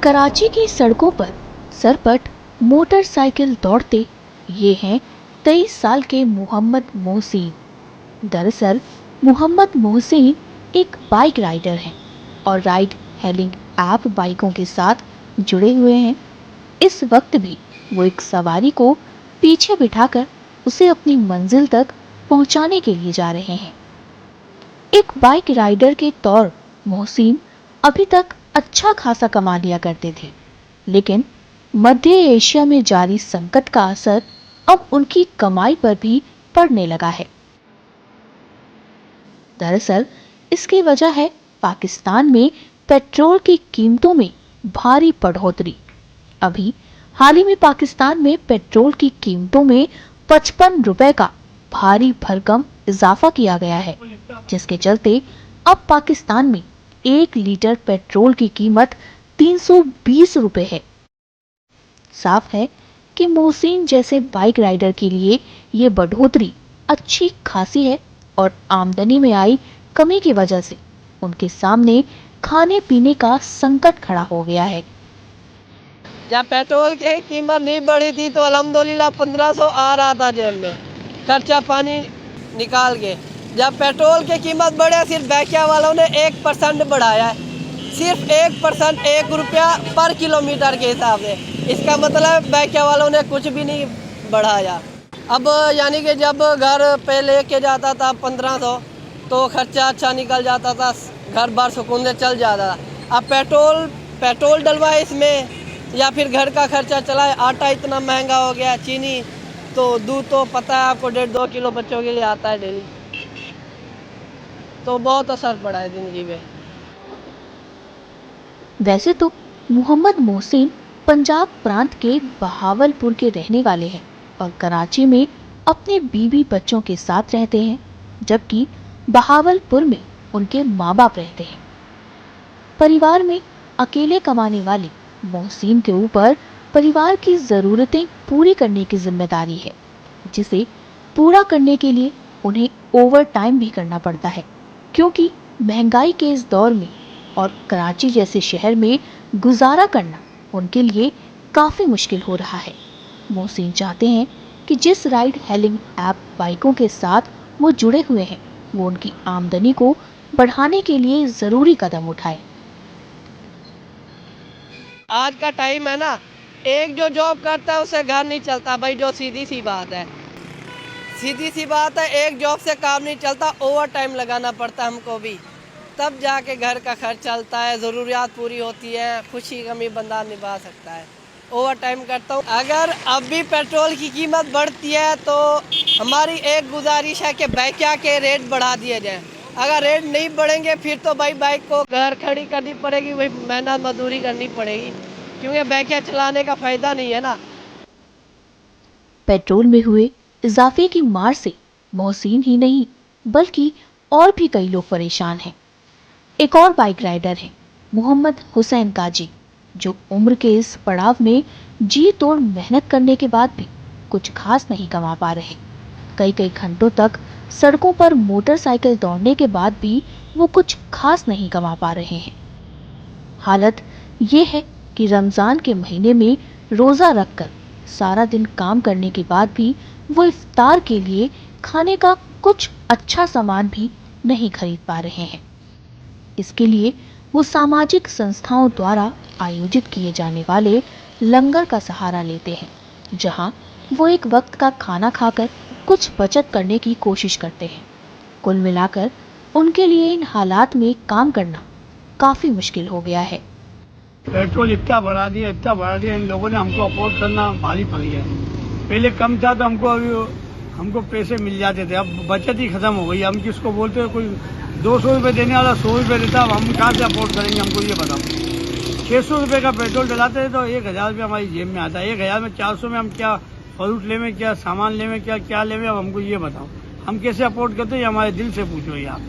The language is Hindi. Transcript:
कराची की सड़कों पर सरपट मोटरसाइकिल दौड़ते ये हैं 23 साल के मोहम्मद मोहसिन। दरअसल मोहम्मद मोहसिन एक बाइक राइडर हैं और राइड हेलिंग ऐप बाइकों के साथ जुड़े हुए हैं। इस वक्त भी वो एक सवारी को पीछे बिठाकर उसे अपनी मंजिल तक पहुंचाने के लिए जा रहे हैं। एक बाइक राइडर के तौर मोहसिन अभी तक अच्छा खासा कमा लिया करते थे, लेकिन मध्य एशिया में जारी संकट का असर अब उनकी कमाई पर भी पड़ने लगा है। दरअसल इसकी वजह है पाकिस्तान में पेट्रोल की कीमतों में भारी बढ़ोतरी। अभी हाल ही में पाकिस्तान में पेट्रोल की कीमतों में 55 रुपए का भारी भरकम इजाफा किया गया है, जिसके चलते अब पाकिस्तान में 1 लीटर पेट्रोल की कीमत 320 रुपए है। साफ है कि मोहसिन जैसे बाइक राइडर के लिए ये बढ़ोतरी अच्छी खासी है और आमदनी में आई कमी की वजह से उनके सामने खाने पीने का संकट खड़ा हो गया है। जब पेट्रोल की कीमत नहीं बढ़ी थी तो अल्हम्दुलिल्लाह 1500 आ रहा था जेब में खर्चा पानी निकाल के। जब पेट्रोल की कीमत बढ़े सिर्फ बैकिया वालों ने 1% बढ़ाया है, सिर्फ 1%, 1 रुपया पर किलोमीटर के हिसाब से। इसका मतलब बैकिया वालों ने कुछ भी नहीं बढ़ाया। अब यानी कि जब घर पे लेके जाता था 1500 तो खर्चा अच्छा निकल जाता था, घर बार सुकून से चल जाता था। अब पेट्रोल डलवाए इसमें या फिर घर का खर्चा चलाए, आटा इतना महंगा हो गया, चीनी तो दूध तो पता है आपको 1.5-2 किलो बच्चों के लिए आता है डेली, तो बहुत असर पड़ा है जिंदगी में। वैसे तो मोहम्मद मोहसिन पंजाब प्रांत के बहावलपुर के रहने वाले हैं और कराची में अपने बीवी बच्चों के साथ रहते हैं, जबकि बहावलपुर में उनके माँ बाप रहते हैं। परिवार में अकेले कमाने वाले मोहसिन के ऊपर परिवार की जरूरतें पूरी करने की जिम्मेदारी है, जिसे पूरा करने के लिए उन्हें ओवर टाइम भी करना पड़ता है, क्योंकि महंगाई के इस दौर में और कराची जैसे शहर में गुजारा करना उनके लिए काफी मुश्किल हो रहा है। मोहसिन चाहते हैं कि जिस राइड हेलिंग ऐप बाइकों के साथ वो जुड़े हुए हैं वो उनकी आमदनी को बढ़ाने के लिए जरूरी कदम उठाए। आज का टाइम है ना, एक जो जॉब करता है उससे घर नहीं चलता भाई, जो सीधी सी बात है। सीधी सी बात है, एक जॉब से काम नहीं चलता, ओवर टाइम लगाना पड़ता है हमको भी, तब जाके घर का खर्च चलता है, ज़रूरियात पूरी होती है, खुशी गमी बंदा निभा सकता है। ओवर टाइम करता हूँ। अगर अब भी पेट्रोल की कीमत बढ़ती है तो हमारी एक गुजारिश है कि बैकिया के रेट बढ़ा दिए जाएं। अगर रेट नहीं बढ़ेंगे फिर तो भाई बाइक को घर खड़ी करनी पड़ेगी, वही मेहनत मजदूरी करनी पड़ेगी, क्योंकि बैकिया चलाने का फ़ायदा नहीं है ना। पेट्रोल में हुए इजाफे की मार से मोहसिन ही नहीं बल्कि और भी कई लोग परेशान हैं। एक और बाइक राइडर हैं मोहम्मद हुसैन काजी, जो उम्र के इस पड़ाव में जी तोड़ मेहनत करने के बाद भी कुछ खास नहीं कमा पा रहे। कई कई घंटों तक सड़कों पर मोटरसाइकिल दौड़ने के बाद भी वो कुछ खास नहीं कमा पा रहे हैं। हालत ये है कि रमजान के महीने में रोजा रखकर सारा दिन काम करने के बाद भी वो इफ्तार के लिए खाने का कुछ अच्छा सामान भी नहीं खरीद पा रहे हैं। इसके लिए वो सामाजिक संस्थाओं द्वारा आयोजित किए जाने वाले लंगर का सहारा लेते हैं, जहां वो एक वक्त का खाना खाकर कुछ बचत करने की कोशिश करते हैं। कुल मिलाकर उनके लिए इन हालात में काम करना काफी मुश्किल हो गया है। पेट्रोल इतना बढ़ा दिया इन लोगों ने, हमको अफोर्ड करना भारी पड़ गया। पहले कम था तो हमको पैसे मिल जाते थे, अब बचत ही खत्म हो गई। हम किसको बोलते हैं, कोई 200 रुपये देने वाला 100 रुपये देता, अब हम कहाँ से अफोर्ड करेंगे, हमको ये बताओ। 600 रुपये का पेट्रोल डलाते थे तो 1000 रुपये हमारी जेब में आता है। 1000 में 400 में हम क्या फ्रूट ले में, क्या सामान ले में, क्या ले में, अब हमको ये बताओ, हम कैसे अफोर्ड करते हैं, हमारे दिल से पूछो ये आप।